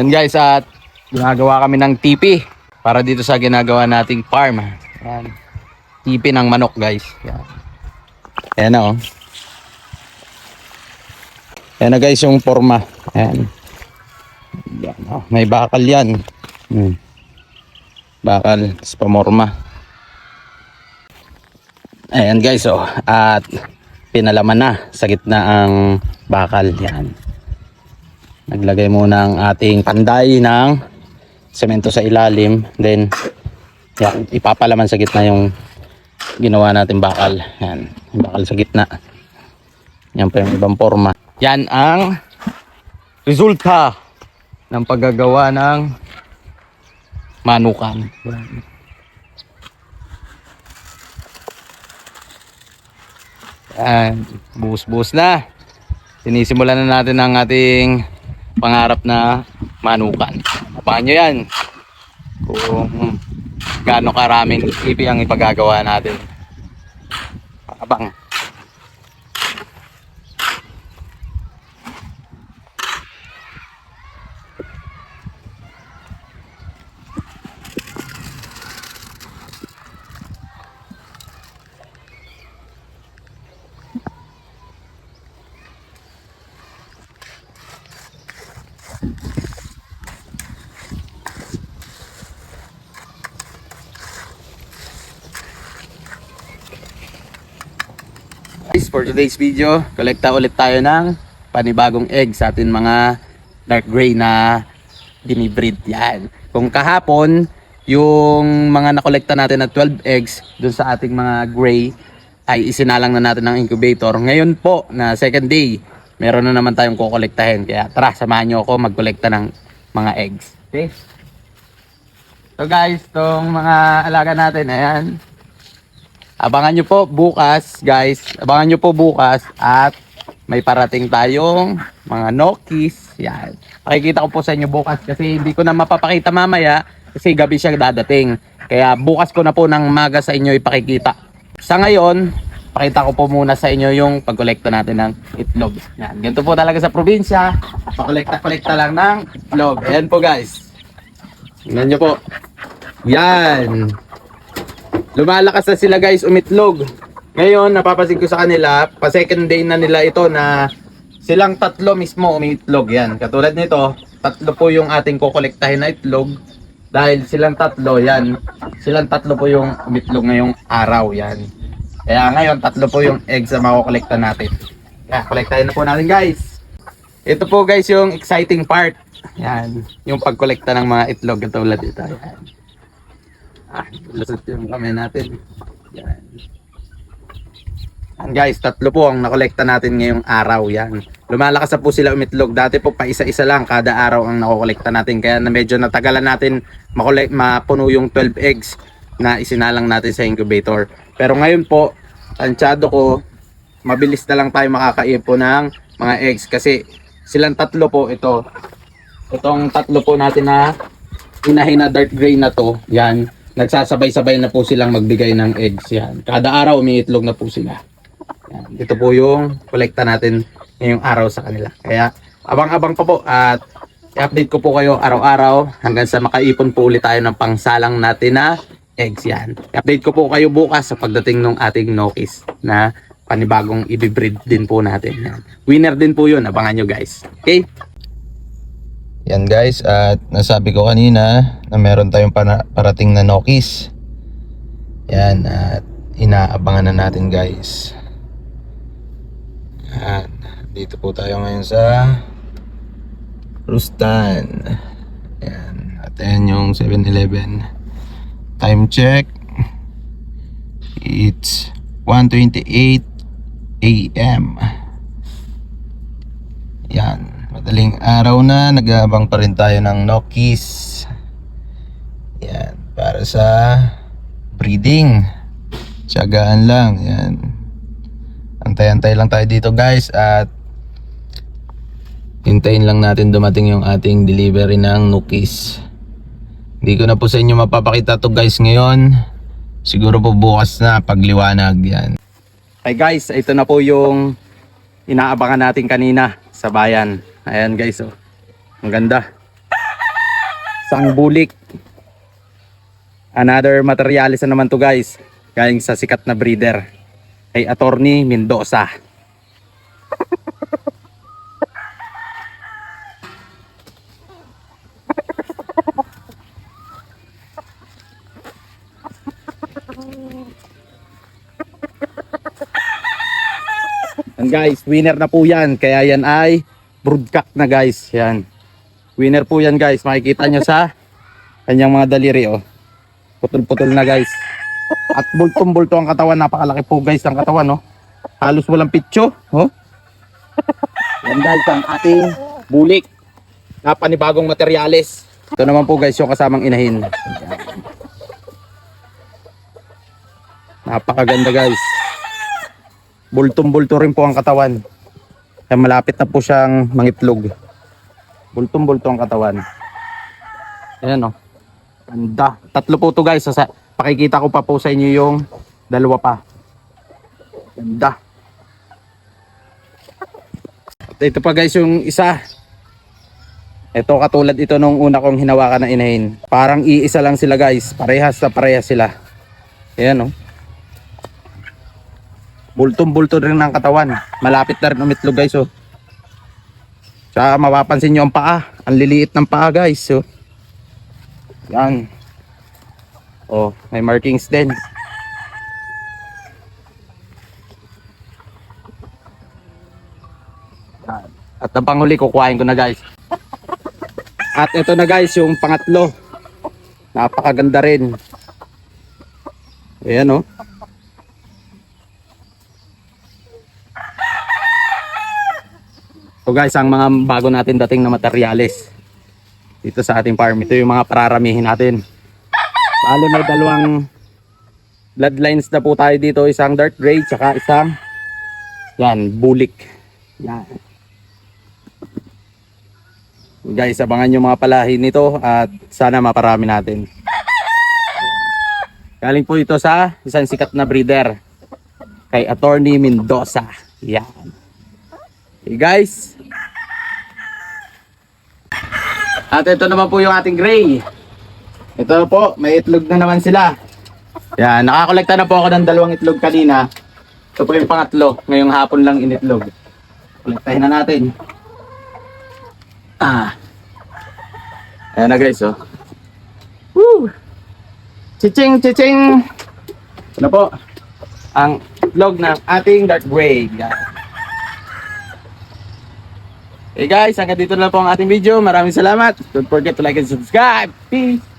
Yan guys, at ginagawa kami ng tipi para dito sa ginagawa nating farm. Yan. Tipi ng manok guys. Yan. Ayan na oh. Ayan na guys yung forma. Ayan. Yan, oh. May bakal yan. Bakal, spamorma. Ayan guys oh. At pinalaman na sa gitna ang bakal. Yan. Naglagay muna ang ating panday ng semento sa ilalim. Then yan, ipapalaman sa gitna yung ginawa natin bakal. Yan, yung bakal sa gitna. Yan pa yung ibang forma. Yan ang resulta ng paggagawa ng manukan. Yan, buhos-buhos na. Sinisimulan na natin ang ating pangarap na manukan. Abangan nyo yan kung gaano karaming tipi ang ipagagawa natin. Abang. For today's video, kolekta ulit tayo ng panibagong egg sa ating mga dark gray na dinibreed. Yan. Kung kahapon, yung mga nakolekta natin na 12 eggs dun sa ating mga gray ay isinalang na natin ng incubator. Ngayon po, na second day, meron na naman tayong kukolektahin. Kaya tara, samahan nyo ako magkolekta ng mga eggs. Okay? So guys, itong mga alaga natin, ayan. Abangan nyo po bukas guys, abangan nyo po bukas at may parating tayong mga nokis. Yan. Pakikita ko po sa inyo bukas kasi hindi ko na mapapakita mamaya kasi gabi siya dadating. Kaya bukas ko na po ng maga sa inyo ipakikita. Sa ngayon, pakita ko po muna sa inyo yung pagkolekta natin ng itlog. Yan. Ganito po talaga sa probinsya, pakolekta-kolekta lang ng itlog. Ayan po guys. Tingnan nyo po. Yan. Lumalakas na sila guys umitlog. Ngayon napapansin ko sa kanila, pa second day na nila ito na silang tatlo mismo umitlog. Yan, katulad nito, tatlo po yung ating kukolektahin na itlog. Dahil silang tatlo, yan, silang tatlo po yung umitlog ngayong araw. Yan. Kaya ngayon tatlo po yung eggs na makukolekta natin. Kaya kolektahin na po natin guys. Ito po guys yung exciting part. Yan, yung pagkolekta ng mga itlog katulad ito. Yan. Lusot yung kamay natin. Yan. Yan guys, tatlo po ang nakolekta natin ngayong araw. Yan. Lumalakas na po sila umitlog. Dati po pa isa-isa lang kada araw ang nakokolekta natin. Kaya na medyo natagalan natin mapuno yung 12 eggs na isinalang natin sa incubator. Pero ngayon po, tansyado ko, mabilis na lang tayo makakaipo ng mga eggs. Kasi silang tatlo po ito. Itong tatlo po natin na inahin na dark gray na to. Yan. Nagsasabay-sabay na po silang magbigay ng eggs. Yan. Kada araw umiitlog na po sila. Yan. Ito po yung kolekta natin ngayong araw sa kanila. Kaya abang-abang pa po at i-update ko po kayo araw-araw hanggang sa makaipon po ulit tayo ng pangsalang natin na eggs. Yan. I-update ko po kayo bukas sa pagdating ng ating nokis na panibagong i-breed din po natin. Yan. Winner din po yun. Abangan nyo guys. Okay? Yan guys, at nasabi ko kanina na meron tayong parating na nokis. Yan, at inaabangan na natin guys. At dito po tayo ngayon sa Rustan. Yan, at ayan yung 7-Eleven. Time check, it's 1:28 AM. Yan, madaling araw na, nag-aabang pa rin tayo ng nokis. Yan, para sa breeding. Tiyagaan lang. Yan. Antay-antay lang tayo dito guys at hintayin lang natin dumating yung ating delivery ng nokis. Hindi ko na po sa inyo mapapakita to guys ngayon. Siguro po bukas na pagliwanag. Yan. Hey guys, ito na po yung inaabangan natin kanina sa bayan. Ayan guys, oh. Ang ganda. Isang bulik. Another materialis na naman to guys. Galing sa sikat na breeder. Kay Attorney Mendoza. And guys, winner na po yan. Kaya yan ay broodcock na guys. Yan. Winner po yan guys. Makikita nyo sa kanyang mga daliri oh. Putol-putol na guys. At bultong-bulto ang katawan. Napakalaki po guys ang katawan oh. Halos walang pitso. Oh. Yan guys ang ating bulik na panibagong materyales. Ito naman po guys yung kasamang inahin. Napakaganda guys. Bultong-bulto rin po ang katawan. Kaya malapit na po siyang mangitlog. Bultong-bulto ang katawan. Ayan o. Ganda. Tatlo po to guys. Pakikita ko pa po sa inyo yung dalawa pa. Ganda. At ito pa guys yung isa. Ito katulad ito nung una kong hinawakan na inahin. Parang iisa lang sila guys. Parehas na parehas sila. Ayan o. Bultong-bulto rin ang katawan. Malapit na rin umitlog guys oh. Tsaka mapapansin nyo ang paa. Ang liliit ng paa guys oh. Yan. Oh, may markings din. At ang panghuli kukuhain ko na guys. At ito na guys yung pangatlo. Napakaganda rin. Ayan oh. So guys, ang mga bago natin dating na materyales dito sa ating farm, ito yung mga pararamihin natin. Bale may dalawang bloodlines na po tayo dito, isang dark gray tsaka isang yan, bulik. Yan. Guys, abangan yung mga palahi nito at sana maparami natin. Galing po ito sa isang sikat na breeder kay Attorney Mendoza. Yan. Okay guys. At ito naman po yung ating gray. Ito po, may itlog na naman sila. Yan, nakakolekta na po ako ng 2 itlog kanina. Ito po yung pangatlo. Ngayong hapon lang initlog. Kolektahin na natin. Ayan na guys oh. Woo! Chiching, chiching! Ito na po ang itlog ng ating dark gray. Yan. Hey guys, hanggang dito na po ang ating video. Maraming salamat. Don't forget to like and subscribe. Peace!